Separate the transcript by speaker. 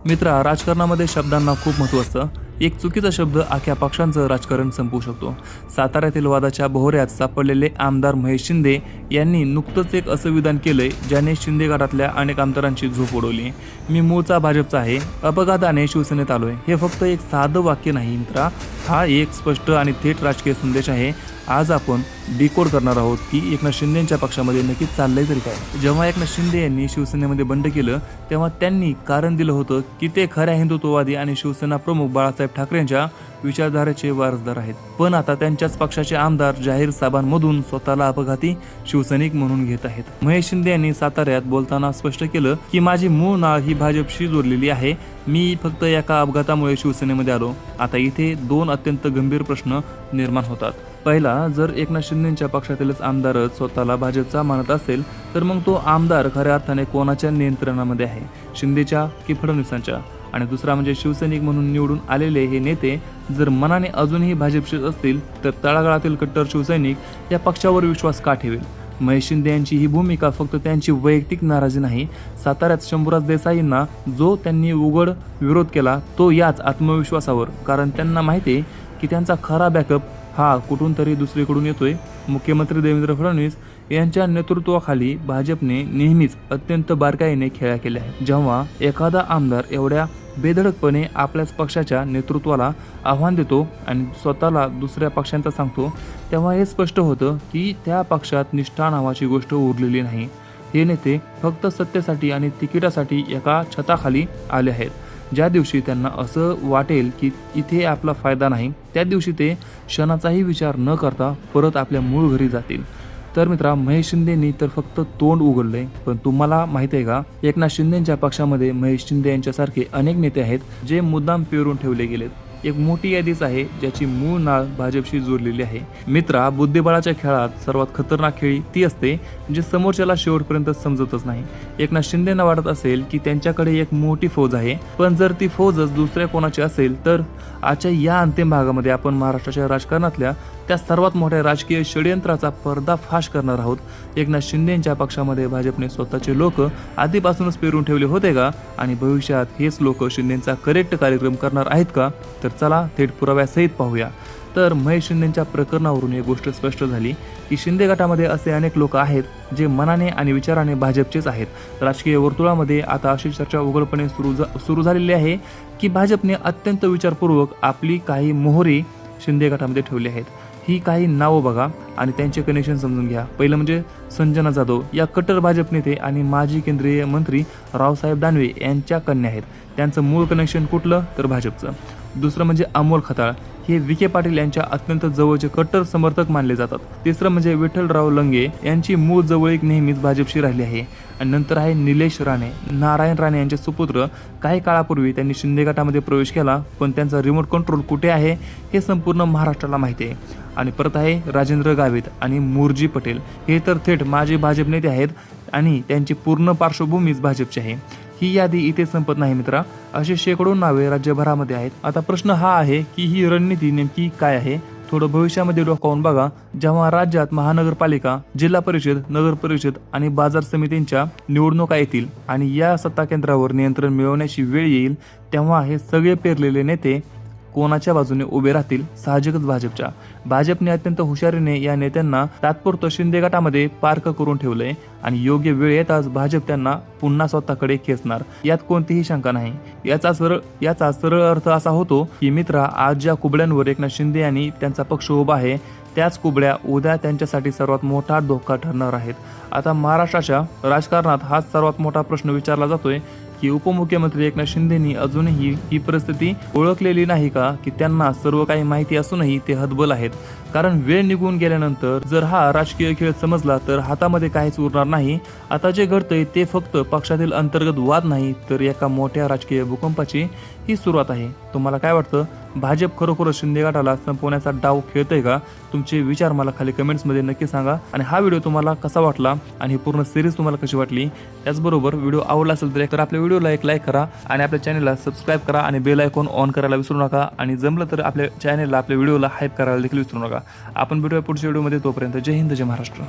Speaker 1: मित्रा, राजकारणामध्ये शब्दांना खूप महत्त्व असतं. एक चुकीचा शब्द अख्ख्या पक्षांचं राजकारण संपवू शकतो. साताऱ्यातील वादाच्या भोवऱ्यात सापडलेले आमदार महेश शिंदे यांनी नुकतंच एक असं विधान केलंय ज्याने शिंदे गटातल्या अनेक आमदारांची झोप उडवली. मी मूळचा भाजपचा आहे, अपघाताने शिवसेनेत आलोय. हे फक्त एक साधं वाक्य नाही मित्रा, हा एक स्पष्ट आणि थेट राजकीय संदेश आहे. आज आपण डिकोड करणार आहोत की एकनाथ शिंदेंच्या पक्षामध्ये नक्की चाललंय तरी काय. जेव्हा एकनाथ शिंदे यांनी शिवसेनेमध्ये बंड केलं तेव्हा त्यांनी कारण दिलं होतं की ते खऱ्या हिंदुत्ववादी आणि शिवसेना प्रमुख बाळासाहेब ठाकरेंच्या विचारधारेचे वारसदार आहेत. पण आता त्यांच्याच पक्षाचे आमदार जाहीर सभांमधून स्वतःला अपघाती शिवसैनिक म्हणून घेत आहेत. महेश शिंदे यांनी साताऱ्यात बोलताना स्पष्ट केलं की माझी मूळ नाळ ही भाजपशी जोडलेली आहे. मी फक्त एका अपघातामुळे शिवसेनेमध्ये आलो. आता इथे दोन अत्यंत गंभीर प्रश्न निर्माण होतात. पहिला, जर एकनाथ शिंदेंच्या पक्षातीलच आमदारच स्वतःला भाजपचा मानत असेल तर मग तो आमदार खऱ्या अर्थाने कोणाच्या नियंत्रणामध्ये आहे, शिंदेच्या की फडणवीसांच्या? आणि दुसरा म्हणजे शिवसैनिक म्हणून निवडून आलेले हे नेते जर मनाने अजूनही भाजपचेच असतील तर तळागाळातील कट्टर शिवसैनिक या पक्षावर विश्वास का ठेवेल? महेश शिंदे यांची ही भूमिका फक्त त्यांची वैयक्तिक नाराजी नाही. साताऱ्यात शंभूराज देसाईंना जो त्यांनी उघड विरोध केला तो याच आत्मविश्वासावर, कारण त्यांना माहिती आहे की त्यांचा खरा बॅकअप हा कुठून तरी दुसरीकडून येतोय. मुख्यमंत्री देवेंद्र फडणवीस यांच्या नेतृत्वाखाली भाजपने नेहमीच अत्यंत बारकाईने खेळ्या केल्या आहेत. जेव्हा एखादा आमदार एवढ्या बेधडकपणे आपल्याच पक्षाच्या नेतृत्वाला आव्हान देतो आणि स्वतःला दुसऱ्या पक्षांचा सांगतो तेव्हा हे स्पष्ट होतं की त्या पक्षात निष्ठा नावाची गोष्ट उरलेली नाही. हे नेते फक्त सत्तेसाठी आणि तिकिटासाठी एका छताखाली आले आहेत. ज्या दिवशी त्यांना असं वाटेल की इथे आपला फायदा नाही त्या दिवशी ते क्षणाचाही विचार न करता परत आपल्या मूळ घरी जातील. तर मित्रा, महेश शिंदेंनी तर फक्त तोंड उघडलंय, पण तुम्हाला माहिती आहे का, एकनाथ शिंदेंच्या पक्षामध्ये महेश शिंदे यांच्यासारखे अनेक नेते आहेत जे मुद्दाम पेरून ठेवले गेलेत. एक मोठी यादीच आहे ज्याची मूळ नाळ भाजपशी जोडलेली आहे. मित्रा, बुद्धिबळाच्या खेळात सर्वात खतरनाक खेळी ती असते जे समोरच्याला शेवटपर्यंत समजतच नाही. एकनाथ शिंदेंना वाटत असेल की त्यांच्याकडे एक मोठी फौज आहे, पण जर ती फौजच दुसऱ्या कोणाची असेल तर आजच्या या अंतिम भागामध्ये आपण महाराष्ट्राच्या राजकारणातल्या त्या सर्वात मोठ्या राजकीय षडयंत्राचा पर्दाफाश करणार आहोत. एकनाथ शिंदेंच्या पक्षामध्ये भाजपने स्वतःचे लोक आधीपासूनच पेरून ठेवले होते का, आणि भविष्यात हेच लोक शिंदेंचा करेक्ट कार्यक्रम करणार आहेत का? तर चला थेट पुराव्यासहित पाहूया. तर महेश शिंदेंच्या प्रकरणावरून एक गोष्ट स्पष्ट झाली की शिंदे गटामध्ये असे अनेक लोक आहेत जे मनाने आणि विचाराने भाजपचेच आहेत. राजकीय वर्तुळामध्ये आता अशी चर्चा उघडपणे सुरू झालेली आहे की भाजपने अत्यंत विचारपूर्वक आपली काही मोहरे शिंदे गटामध्ये ठेवली आहेत. ही काही नावं बघा आणि त्यांचे कनेक्शन समजून घ्या. पहिलं म्हणजे संजना जाधव या कट्टर भाजप नेते आणि माजी केंद्रीय मंत्री रावसाहेब दानवे यांच्या कन्या आहेत. त्यांचं मूळ कनेक्शन कुठलं तर भाजपचं. दुसरं म्हणजे अमोल खताळ, हे विखे पाटील यांच्या अत्यंत जवळचे कट्टर समर्थक मानले जातात. तिसरं म्हणजे विठ्ठलराव लंगे यांची मूळ जवळीक नेहमीच भाजपशी राहिली आहे. आणि नंतर आहे निलेश राणे, नारायण राणे यांचे सुपुत्र. काही काळापूर्वी त्यांनी शिंदे गटामध्ये प्रवेश केला, पण त्यांचा रिमोट कंट्रोल कुठे आहे हे संपूर्ण महाराष्ट्राला माहिती आहे. आणि परत आहे राजेंद्र गावित आणि मुरजी पटेल, हे तर थेट माजी भाजप नेते आहेत आणि त्यांची पूर्ण पार्श्वभूमीच भाजपची आहे. ही यादी इथे संपत नाही मित्रा, अशी शेकडो नावे राज्यभरामध्ये आहेत. आता प्रश्न हा आहे की ही रणनीती नेमकी काय आहे? थोडं भविष्यामध्ये डोकावून बघा. जेव्हा राज्यात महानगरपालिका, जिल्हा परिषद, नगर परिषद आणि बाजार समितींच्या निवडणुका येतील आणि या सत्ता केंद्रावर नियंत्रण मिळवण्याची वेळ येईल तेव्हा हे सगळे पेरलेले नेते कोणाच्या बाजूने उभे राहतील? साहजिकच भाजपच्या. भाजपने अत्यंत हुशारीने या नेत्यांना तात्पुरतं शिंदे गटामध्ये पार्क करून ठेवलंय आणि योग्य वेळ येताच भाजप त्यांना पुन्हा स्वतःकडे खेचणार, यात कोणतीही शंका नाही. याचा सरळ अर्थ असा होतो की मित्रा, आज ज्या कुबड्यांवर एकनाथ शिंदे आणि त्यांचा पक्ष उभा आहे त्याच कुबड्या उद्या त्यांच्यासाठी सर्वात मोठा धोका ठरणार आहेत. आता महाराष्ट्राच्या राजकारणात हाच सर्वात मोठा प्रश्न विचारला जातोय की उपमुख्यमंत्री एकनाथ शिंदेंनी अजूनही ही परिस्थिती ओळखलेली नाही का, की त्यांना सर्व काही माहिती असूनही ते हतबल आहेत? कारण वेळ निघून गेल्यानंतर जर हा राजकीय खेळ समजला तर हातामध्ये काहीच उरणार नाही. आता जे घडतंय ते फक्त पक्षातील अंतर्गत वाद नाही तर एका मोठ्या राजकीय भूकंपाची ही सुरुवात आहे. तुम्हाला काय वाटतं? भाजप खरोखर शिंदे गटाला संपवण्याचा डाव खेळतंय का? तुमचे विचार मला खाली कमेंट्समध्ये नक्की सांगा. आणि हा व्हिडिओ तुम्हाला कसा वाटला आणि ही पूर्ण सिरीज तुम्हाला कशी वाटली? त्याचबरोबर व्हिडिओ आवडला असेल तर आपल्या व्हिडिओला एक लाईक करा आणि आपल्या चॅनलला सबस्क्राईब करा आणि बेल आयकॉन ऑन करायला विसरू नका. आणि जमलं तर आपल्या चॅनलला, आपल्या व्हिडिओला हाईप करायला देखील विसरू नका. आपण भेटूया पुढच्या व्हिडिओमध्ये. तोपर्यंत जय हिंद, जय महाराष्ट्र.